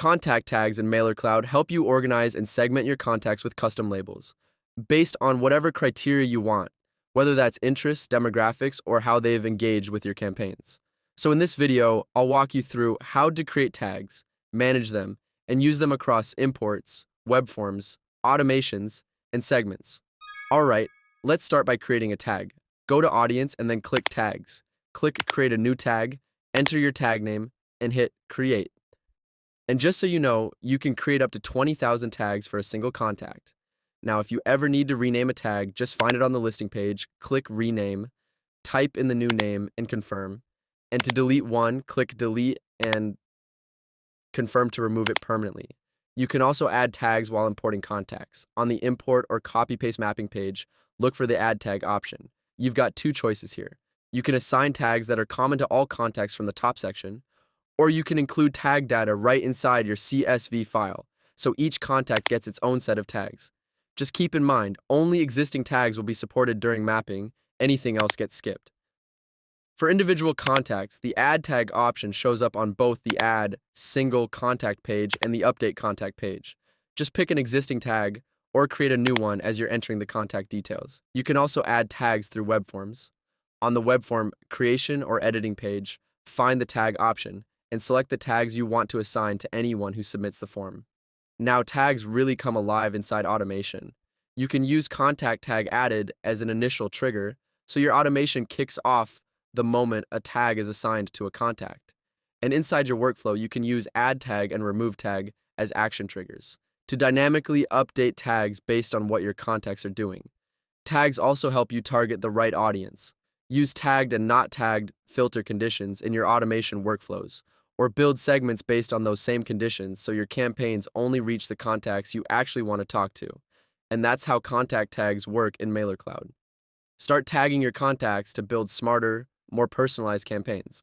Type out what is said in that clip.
Contact tags in Mailercloud help you organize and segment your contacts with custom labels, based on whatever criteria you want, whether that's interests, demographics, or how they've engaged with your campaigns. So in this video, I'll walk you through how to create tags, manage them, and use them across imports, web forms, automations, and segments. All right, let's start by creating a tag. Go to Audience and then click Tags. Click Create a new tag, enter your tag name, and hit Create. And just so you know, you can create up to 20,000 tags for a single contact. Now, if you ever need to rename a tag, just find it on the listing page, click Rename, type in the new name, and confirm. And to delete one, click Delete and confirm to remove it permanently. You can also add tags while importing contacts. On the Import or Copy-Paste Mapping page, look for the Add Tag option. You've got two choices here. You can assign tags that are common to all contacts from the top section, or you can include tag data right inside your CSV file, so each contact gets its own set of tags. Just keep in mind, only existing tags will be supported during mapping, anything else gets skipped. For individual contacts, the Add Tag option shows up on both the Add Single Contact page and the Update Contact page. Just pick an existing tag or create a new one as you're entering the contact details. You can also add tags through web forms. On the web form Creation or Editing page, find the Tag option and select the tags you want to assign to anyone who submits the form. Now tags really come alive inside automation. You can use Contact Tag Added as an initial trigger, so your automation kicks off the moment a tag is assigned to a contact. And inside your workflow, you can use Add Tag and Remove Tag as action triggers to dynamically update tags based on what your contacts are doing. Tags also help you target the right audience. Use tagged and not tagged filter conditions in your automation workflows, or build segments based on those same conditions so your campaigns only reach the contacts you actually want to talk to. And that's how contact tags work in Mailercloud. Start tagging your contacts to build smarter, more personalized campaigns.